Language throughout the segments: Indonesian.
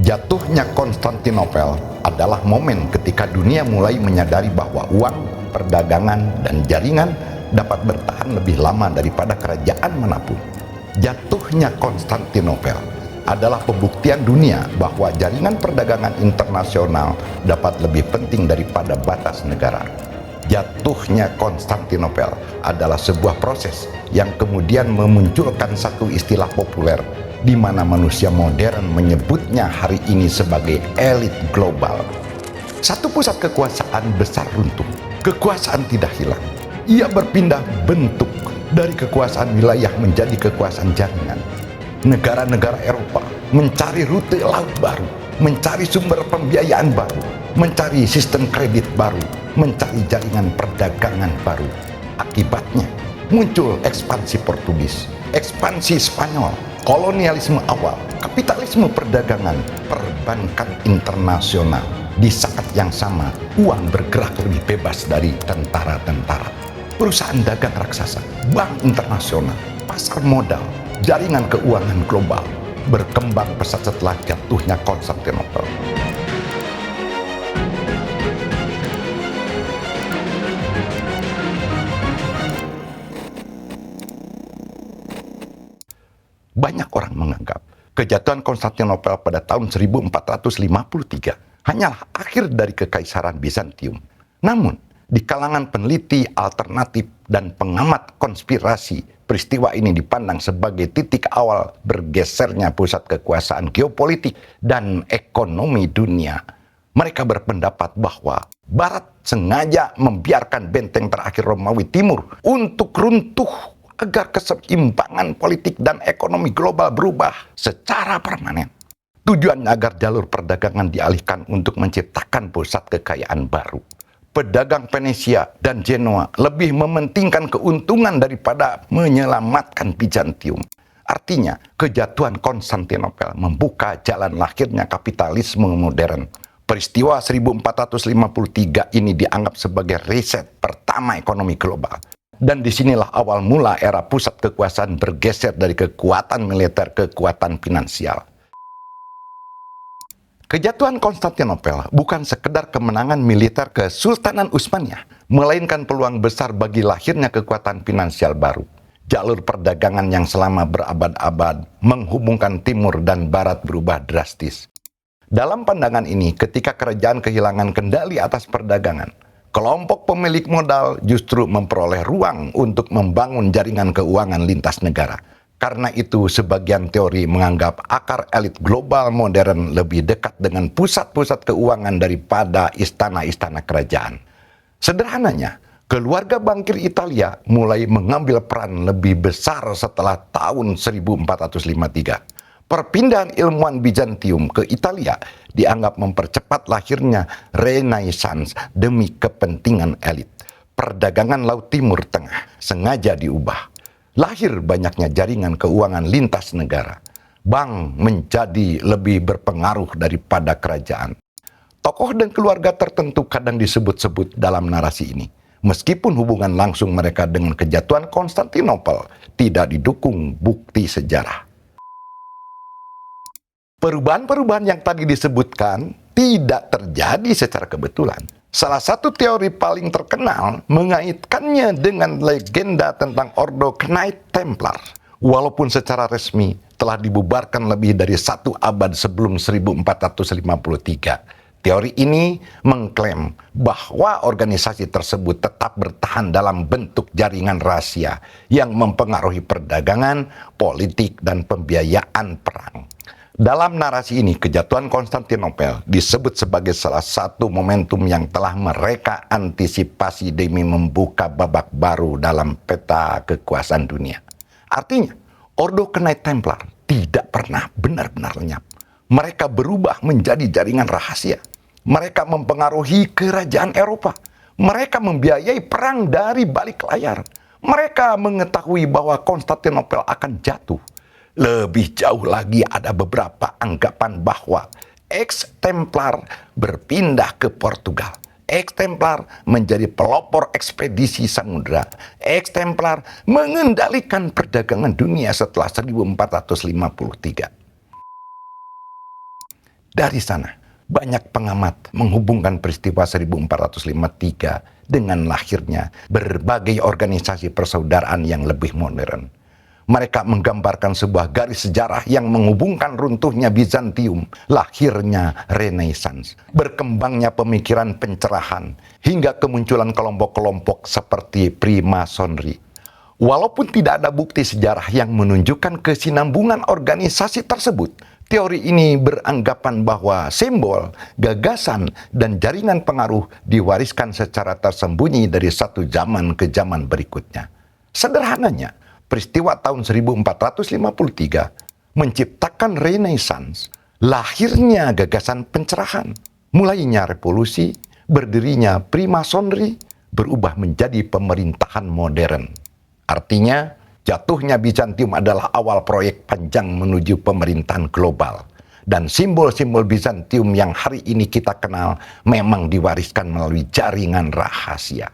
Jatuhnya Konstantinopel adalah momen ketika dunia mulai menyadari bahwa uang, perdagangan, dan jaringan dapat bertahan lebih lama daripada kerajaan manapun. Jatuhnya Konstantinopel adalah pembuktian dunia bahwa jaringan perdagangan internasional dapat lebih penting daripada batas negara. Jatuhnya Konstantinopel adalah sebuah proses yang kemudian memunculkan satu istilah populer di mana manusia modern menyebutnya hari ini sebagai elit global. Satu pusat kekuasaan besar runtuh, kekuasaan tidak hilang. Ia berpindah bentuk dari kekuasaan wilayah menjadi kekuasaan jaringan. Negara-negara Eropa mencari rute laut baru, mencari sumber pembiayaan baru, mencari sistem kredit baru, mencari jaringan perdagangan baru. Akibatnya muncul ekspansi Portugis, ekspansi Spanyol, kolonialisme awal, kapitalisme perdagangan, perbankan internasional. Di saat yang sama, uang bergerak lebih bebas dari tentara-tentara. Perusahaan dagang raksasa, bank internasional, pasar modal, jaringan keuangan global berkembang pesat setelah jatuhnya Konstantinopel. Banyak orang menganggap kejatuhan Konstantinopel pada tahun 1453 hanyalah akhir dari kekaisaran Bizantium. Namun, di kalangan peneliti alternatif dan pengamat konspirasi, peristiwa ini dipandang sebagai titik awal bergesernya pusat kekuasaan geopolitik dan ekonomi dunia. Mereka berpendapat bahwa Barat sengaja membiarkan benteng terakhir Romawi Timur untuk runtuh agar keseimbangan politik dan ekonomi global berubah secara permanen. Tujuannya agar jalur perdagangan dialihkan untuk menciptakan pusat kekayaan baru. Pedagang Venesia dan Genoa lebih mementingkan keuntungan daripada menyelamatkan Bizantium. Artinya, kejatuhan Konstantinopel membuka jalan lahirnya kapitalisme modern. Peristiwa 1453 ini dianggap sebagai riset pertama ekonomi global. Dan disinilah awal mula era pusat kekuasaan bergeser dari kekuatan militer ke kekuatan finansial. Kejatuhan Konstantinopel bukan sekedar kemenangan militer Kesultanan Utsmaniyah, melainkan peluang besar bagi lahirnya kekuatan finansial baru. Jalur perdagangan yang selama berabad-abad menghubungkan timur dan barat berubah drastis. Dalam pandangan ini, ketika kerajaan kehilangan kendali atas perdagangan, kelompok pemilik modal justru memperoleh ruang untuk membangun jaringan keuangan lintas negara. Karena itu, sebagian teori menganggap akar elit global modern lebih dekat dengan pusat-pusat keuangan daripada istana-istana kerajaan. Sederhananya, keluarga bankir Italia mulai mengambil peran lebih besar setelah tahun 1453. Perpindahan ilmuwan Bizantium ke Italia dianggap mempercepat lahirnya Renaissance demi kepentingan elit. Perdagangan Laut Timur Tengah sengaja diubah. Lahir banyaknya jaringan keuangan lintas negara. Bank menjadi lebih berpengaruh daripada kerajaan. Tokoh dan keluarga tertentu kadang disebut-sebut dalam narasi ini. Meskipun hubungan langsung mereka dengan kejatuhan Konstantinopel tidak didukung bukti sejarah. Perubahan-perubahan yang tadi disebutkan tidak terjadi secara kebetulan. Salah satu teori paling terkenal mengaitkannya dengan legenda tentang Ordo Knight Templar. Walaupun secara resmi telah dibubarkan lebih dari satu abad sebelum 1453. Teori ini mengklaim bahwa organisasi tersebut tetap bertahan dalam bentuk jaringan rahasia yang mempengaruhi perdagangan, politik, dan pembiayaan perang. Dalam narasi ini, kejatuhan Konstantinopel disebut sebagai salah satu momentum yang telah mereka antisipasi demi membuka babak baru dalam peta kekuasaan dunia. Artinya, Ordo Knight Templar tidak pernah benar-benar lenyap. Mereka berubah menjadi jaringan rahasia. Mereka mempengaruhi kerajaan Eropa. Mereka membiayai perang dari balik layar. Mereka mengetahui bahwa Konstantinopel akan jatuh. Lebih jauh lagi, ada beberapa anggapan bahwa ex-Templar berpindah ke Portugal. Ex-Templar menjadi pelopor ekspedisi samudera. Ex-Templar mengendalikan perdagangan dunia setelah 1453. Dari sana, banyak pengamat menghubungkan peristiwa 1453 dengan lahirnya berbagai organisasi persaudaraan yang lebih modern. Mereka menggambarkan sebuah garis sejarah yang menghubungkan runtuhnya Bizantium, lahirnya Renaissance, berkembangnya pemikiran pencerahan, hingga kemunculan kelompok-kelompok seperti Freemasonry. Walaupun tidak ada bukti sejarah yang menunjukkan kesinambungan organisasi tersebut, teori ini beranggapan bahwa simbol, gagasan, dan jaringan pengaruh diwariskan secara tersembunyi dari satu zaman ke zaman berikutnya. Sederhananya, peristiwa tahun 1453 menciptakan Renaissance, lahirnya gagasan pencerahan, mulainya revolusi, berdirinya Freemasonry, berubah menjadi pemerintahan modern. Artinya, jatuhnya Bizantium adalah awal proyek panjang menuju pemerintahan global. Dan simbol-simbol Bizantium yang hari ini kita kenal memang diwariskan melalui jaringan rahasia.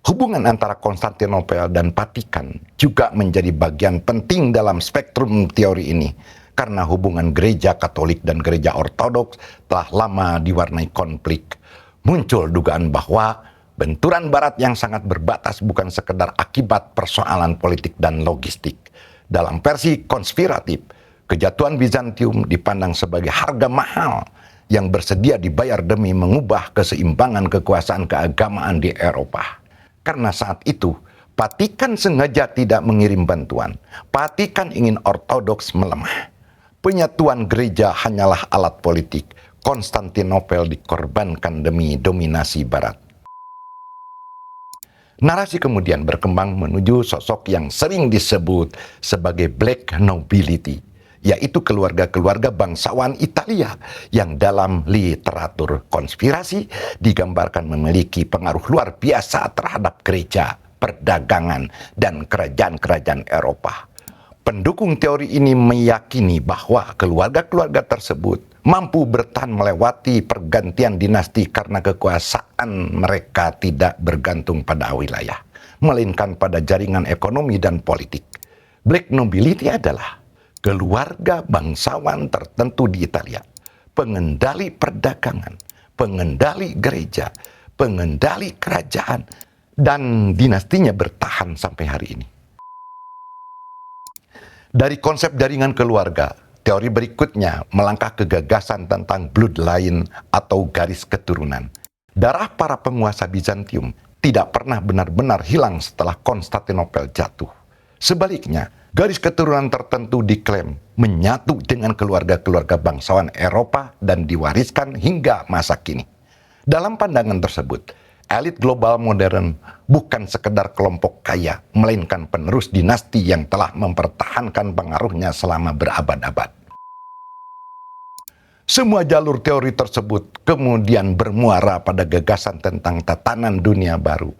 Hubungan antara Konstantinopel dan Vatikan juga menjadi bagian penting dalam spektrum teori ini, karena hubungan gereja Katolik dan gereja Ortodoks telah lama diwarnai konflik. Muncul dugaan bahwa benturan Barat yang sangat berbatas bukan sekedar akibat persoalan politik dan logistik. Dalam versi konspiratif, kejatuhan Bizantium dipandang sebagai harga mahal yang bersedia dibayar demi mengubah keseimbangan kekuasaan keagamaan di Eropa. Karena saat itu, Vatikan sengaja tidak mengirim bantuan. Vatikan ingin Ortodoks melemah. Penyatuan gereja hanyalah alat politik. Konstantinopel dikorbankan demi dominasi Barat. Narasi kemudian berkembang menuju sosok yang sering disebut sebagai Black Nobility, yaitu keluarga-keluarga bangsawan Italia yang dalam literatur konspirasi digambarkan memiliki pengaruh luar biasa terhadap gereja, perdagangan, dan kerajaan-kerajaan Eropa. Pendukung teori ini meyakini bahwa keluarga-keluarga tersebut mampu bertahan melewati pergantian dinasti karena kekuasaan mereka tidak bergantung pada wilayah, melainkan pada jaringan ekonomi dan politik. Black Nobility adalah keluarga bangsawan tertentu di Italia, pengendali perdagangan, pengendali gereja, pengendali kerajaan, dan dinastinya bertahan sampai hari ini. Dari konsep jaringan keluarga, teori berikutnya melangkah ke gagasan tentang bloodline atau garis keturunan. Darah para penguasa Bizantium tidak pernah benar-benar hilang setelah Konstantinopel jatuh. Sebaliknya, garis keturunan tertentu diklaim menyatu dengan keluarga-keluarga bangsawan Eropa dan diwariskan hingga masa kini. Dalam pandangan tersebut, elit global modern bukan sekedar kelompok kaya, melainkan penerus dinasti yang telah mempertahankan pengaruhnya selama berabad-abad. Semua jalur teori tersebut kemudian bermuara pada gagasan tentang tatanan dunia baru.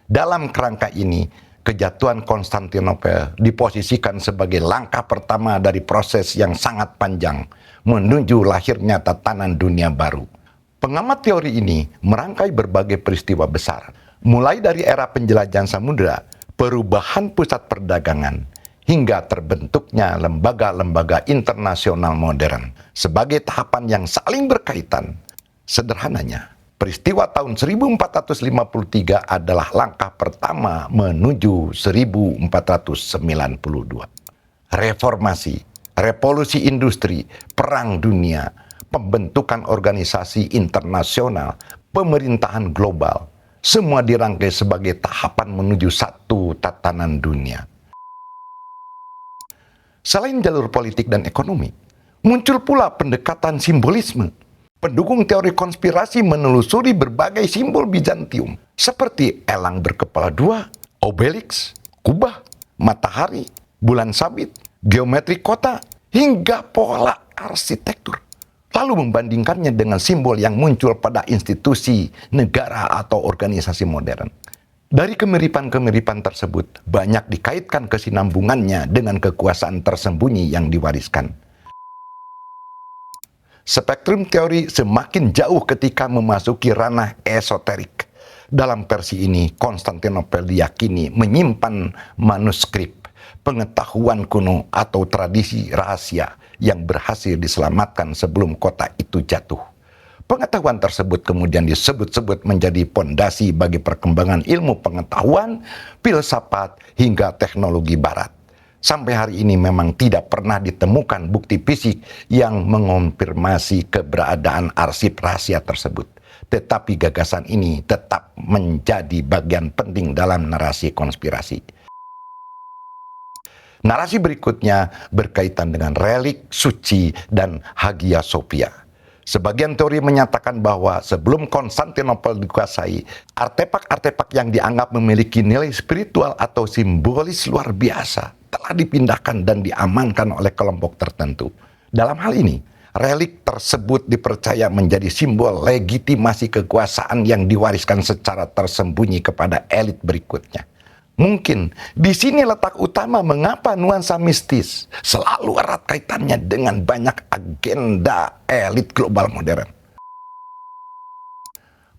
Dalam kerangka ini, kejatuhan Konstantinopel diposisikan sebagai langkah pertama dari proses yang sangat panjang menuju lahirnya tatanan dunia baru. Pengamat teori ini merangkai berbagai peristiwa besar, mulai dari era penjelajahan samudera, perubahan pusat perdagangan, hingga terbentuknya lembaga-lembaga internasional modern sebagai tahapan yang saling berkaitan. Sederhananya, peristiwa tahun 1453 adalah langkah pertama menuju 1492. Reformasi, revolusi industri, perang dunia, pembentukan organisasi internasional, pemerintahan global, semua dirangkai sebagai tahapan menuju satu tatanan dunia. Selain jalur politik dan ekonomi, muncul pula pendekatan simbolisme. Pendukung teori konspirasi menelusuri berbagai simbol Bizantium, seperti elang berkepala dua, obelisk, kubah, matahari, bulan sabit, geometri kota, hingga pola arsitektur. Lalu membandingkannya dengan simbol yang muncul pada institusi, negara, atau organisasi modern. Dari kemiripan-kemiripan tersebut, banyak dikaitkan kesinambungannya dengan kekuasaan tersembunyi yang diwariskan. Spektrum teori semakin jauh ketika memasuki ranah esoterik. Dalam versi ini, Konstantinopel diyakini menyimpan manuskrip, pengetahuan kuno atau tradisi rahasia yang berhasil diselamatkan sebelum kota itu jatuh. Pengetahuan tersebut kemudian disebut-sebut menjadi pondasi bagi perkembangan ilmu pengetahuan, filsafat, hingga teknologi barat. Sampai hari ini memang tidak pernah ditemukan bukti fisik yang mengonfirmasi keberadaan arsip rahasia tersebut. Tetapi gagasan ini tetap menjadi bagian penting dalam narasi konspirasi. Narasi berikutnya berkaitan dengan relik, suci, dan Hagia Sophia. Sebagian teori menyatakan bahwa sebelum Konstantinopel dikuasai, artefak-artefak yang dianggap memiliki nilai spiritual atau simbolis luar biasa telah dipindahkan dan diamankan oleh kelompok tertentu. Dalam hal ini, relik tersebut dipercaya menjadi simbol legitimasi kekuasaan yang diwariskan secara tersembunyi kepada elit berikutnya. Mungkin di sini letak utama mengapa nuansa mistis selalu erat kaitannya dengan banyak agenda elit global modern.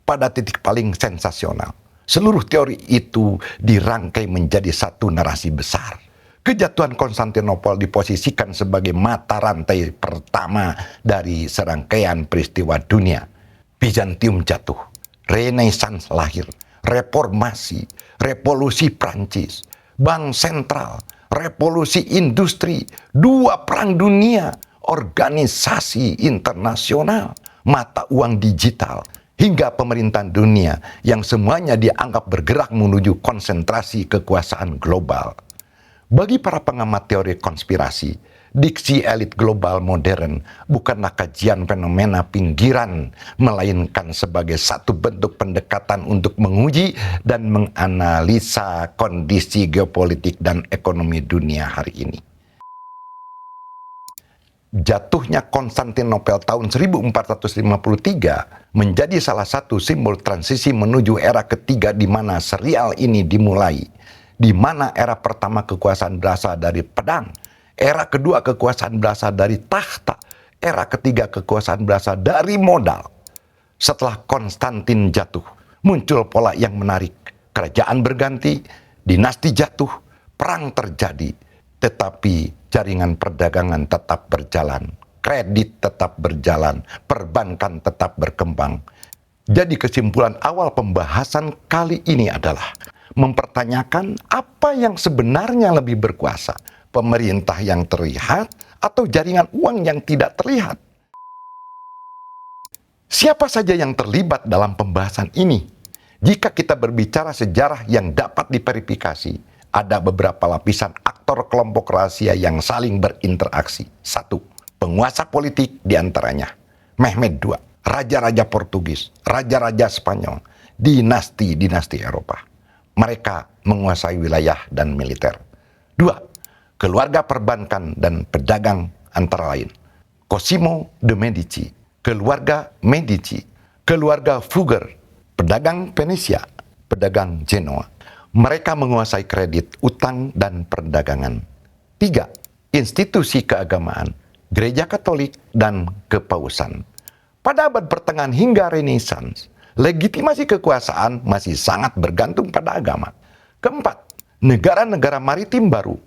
Pada titik paling sensasional, seluruh teori itu dirangkai menjadi satu narasi besar. Kejatuhan Konstantinopel diposisikan sebagai mata rantai pertama dari serangkaian peristiwa dunia. Bizantium jatuh, Renaissance lahir, reformasi, revolusi Prancis, bank sentral, revolusi industri, 2 perang dunia, organisasi internasional, mata uang digital, hingga pemerintahan dunia yang semuanya dianggap bergerak menuju konsentrasi kekuasaan global. Bagi para pengamat teori konspirasi, diksi elit global modern bukanlah kajian fenomena pinggiran, melainkan sebagai satu bentuk pendekatan untuk menguji dan menganalisa kondisi geopolitik dan ekonomi dunia hari ini. Jatuhnya Konstantinopel tahun 1453 menjadi salah satu simbol transisi menuju era ketiga di mana serial ini dimulai, di mana era pertama kekuasaan berasal dari pedang, era kedua kekuasaan berasal dari tahta, era ketiga kekuasaan berasal dari modal. Setelah Konstantin jatuh, muncul pola yang menarik. Kerajaan berganti, dinasti jatuh, perang terjadi, tetapi jaringan perdagangan tetap berjalan, kredit tetap berjalan, perbankan tetap berkembang. Jadi kesimpulan awal pembahasan kali ini adalah mempertanyakan apa yang sebenarnya lebih berkuasa, pemerintah yang terlihat atau jaringan uang yang tidak terlihat. Siapa saja yang terlibat dalam pembahasan ini? Jika kita berbicara sejarah yang dapat diverifikasi, ada beberapa lapisan aktor kelompok rahasia yang saling berinteraksi. 1. Penguasa politik diantaranya Mehmed II, raja-raja Portugis, raja-raja Spanyol, dinasti-dinasti Eropa. Mereka menguasai wilayah dan militer. 2. Keluarga perbankan dan pedagang antara lain Cosimo de Medici, keluarga Medici, keluarga Fugger, pedagang Venesia, pedagang Genoa. Mereka menguasai kredit, utang, dan perdagangan. 3. Institusi keagamaan, Gereja Katolik dan Kepausan. Pada abad pertengahan hingga Renaissance, legitimasi kekuasaan masih sangat bergantung pada agama. 4. Negara-negara maritim baru,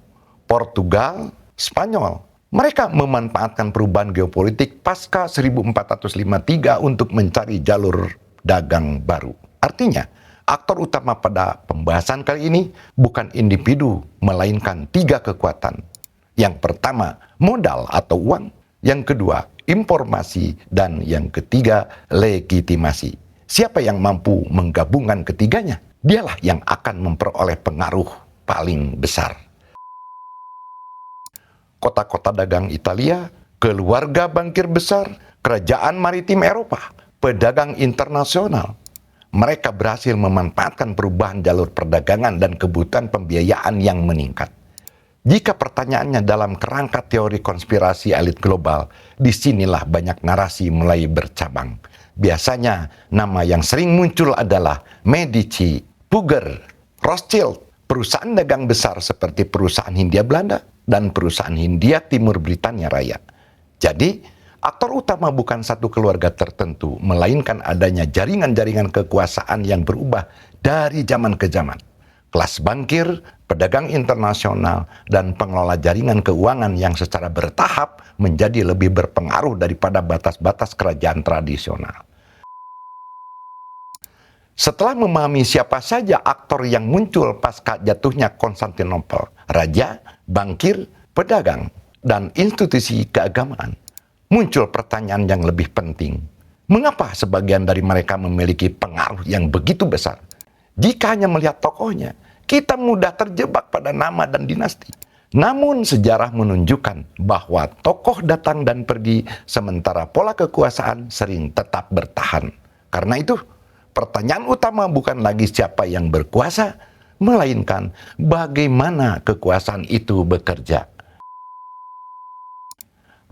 Portugal, Spanyol. Mereka memanfaatkan perubahan geopolitik pasca 1453 untuk mencari jalur dagang baru. Artinya, aktor utama pada pembahasan kali ini bukan individu, melainkan 3 kekuatan. Yang pertama, modal atau uang. Yang kedua, informasi. Dan yang ketiga, legitimasi. Siapa yang mampu menggabungkan ketiganya, dialah yang akan memperoleh pengaruh paling besar. Kota-kota dagang Italia, keluarga bankir besar, kerajaan maritim Eropa, pedagang internasional. Mereka berhasil memanfaatkan perubahan jalur perdagangan dan kebutuhan pembiayaan yang meningkat. Jika pertanyaannya dalam kerangka teori konspirasi elit global, disinilah banyak narasi mulai bercabang. Biasanya nama yang sering muncul adalah Medici, Fugger, Rothschild, perusahaan dagang besar seperti perusahaan Hindia Belanda dan perusahaan Hindia Timur Britania Raya. Jadi, aktor utama bukan satu keluarga tertentu, melainkan adanya jaringan-jaringan kekuasaan yang berubah dari zaman ke zaman. kelas bankir, pedagang internasional, dan pengelola jaringan keuangan yang secara bertahap menjadi lebih berpengaruh daripada batas-batas kerajaan tradisional. Setelah memahami siapa saja aktor yang muncul pasca jatuhnya Konstantinopel, raja, bankir, pedagang, dan institusi keagamaan, muncul pertanyaan yang lebih penting. Mengapa sebagian dari mereka memiliki pengaruh yang begitu besar? Jika hanya melihat tokohnya, kita mudah terjebak pada nama dan dinasti. Namun sejarah menunjukkan bahwa tokoh datang dan pergi, sementara pola kekuasaan sering tetap bertahan. Karena itu, pertanyaan utama bukan lagi siapa yang berkuasa, melainkan bagaimana kekuasaan itu bekerja.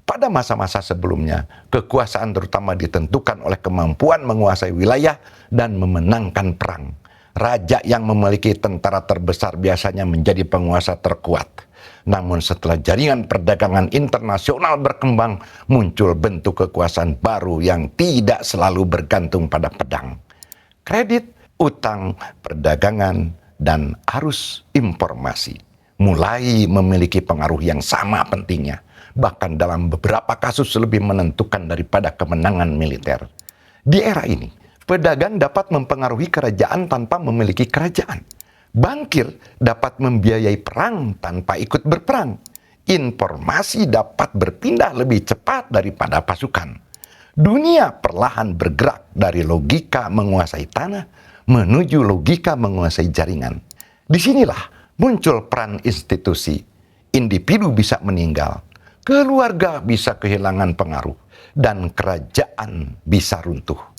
Pada masa-masa sebelumnya, kekuasaan terutama ditentukan oleh kemampuan menguasai wilayah dan memenangkan perang. Raja yang memiliki tentara terbesar biasanya menjadi penguasa terkuat. Namun setelah jaringan perdagangan internasional berkembang, muncul bentuk kekuasaan baru yang tidak selalu bergantung pada pedang. Kredit, utang, perdagangan, dan arus informasi mulai memiliki pengaruh yang sama pentingnya, bahkan dalam beberapa kasus lebih menentukan daripada kemenangan militer. Di era ini, pedagang dapat mempengaruhi kerajaan tanpa memiliki kerajaan. Bankir dapat membiayai perang tanpa ikut berperang. Informasi dapat berpindah lebih cepat daripada pasukan. Dunia perlahan bergerak dari logika menguasai tanah menuju logika menguasai jaringan. Disinilah muncul peran institusi. Individu bisa meninggal, keluarga bisa kehilangan pengaruh, dan kerajaan bisa runtuh.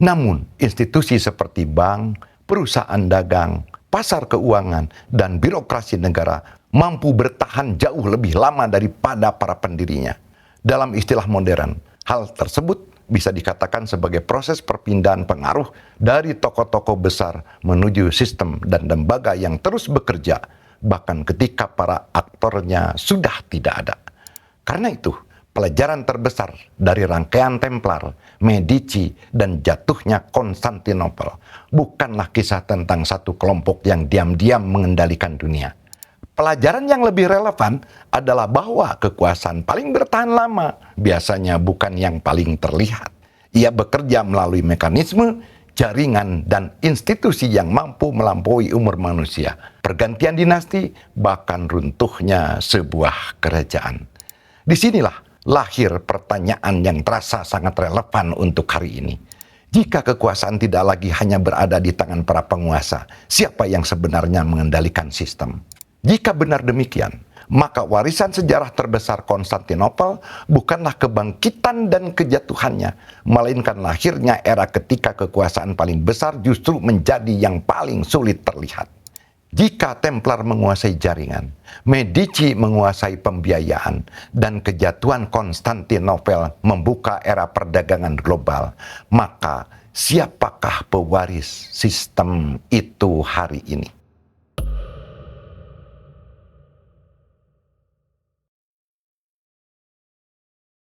Namun, institusi seperti bank, perusahaan dagang, pasar keuangan, dan birokrasi negara mampu bertahan jauh lebih lama daripada para pendirinya. Dalam istilah modern, hal tersebut bisa dikatakan sebagai proses perpindahan pengaruh dari tokoh-tokoh besar menuju sistem dan lembaga yang terus bekerja, bahkan ketika para aktornya sudah tidak ada. Karena itu, pelajaran terbesar dari rangkaian Templar, Medici, dan jatuhnya Konstantinopel bukanlah kisah tentang satu kelompok yang diam-diam mengendalikan dunia. Pelajaran yang lebih relevan adalah bahwa kekuasaan paling bertahan lama biasanya bukan yang paling terlihat. Ia bekerja melalui mekanisme, jaringan, dan institusi yang mampu melampaui umur manusia, pergantian dinasti, bahkan runtuhnya sebuah kerajaan. Disinilah lahir pertanyaan yang terasa sangat relevan untuk hari ini. Jika kekuasaan tidak lagi hanya berada di tangan para penguasa, siapa yang sebenarnya mengendalikan sistem? Jika benar demikian, maka warisan sejarah terbesar Konstantinopel bukanlah kebangkitan dan kejatuhannya, melainkan lahirnya era ketika kekuasaan paling besar justru menjadi yang paling sulit terlihat. Jika Templar menguasai jaringan, Medici menguasai pembiayaan, dan kejatuhan Konstantinopel membuka era perdagangan global, maka siapakah pewaris sistem itu hari ini?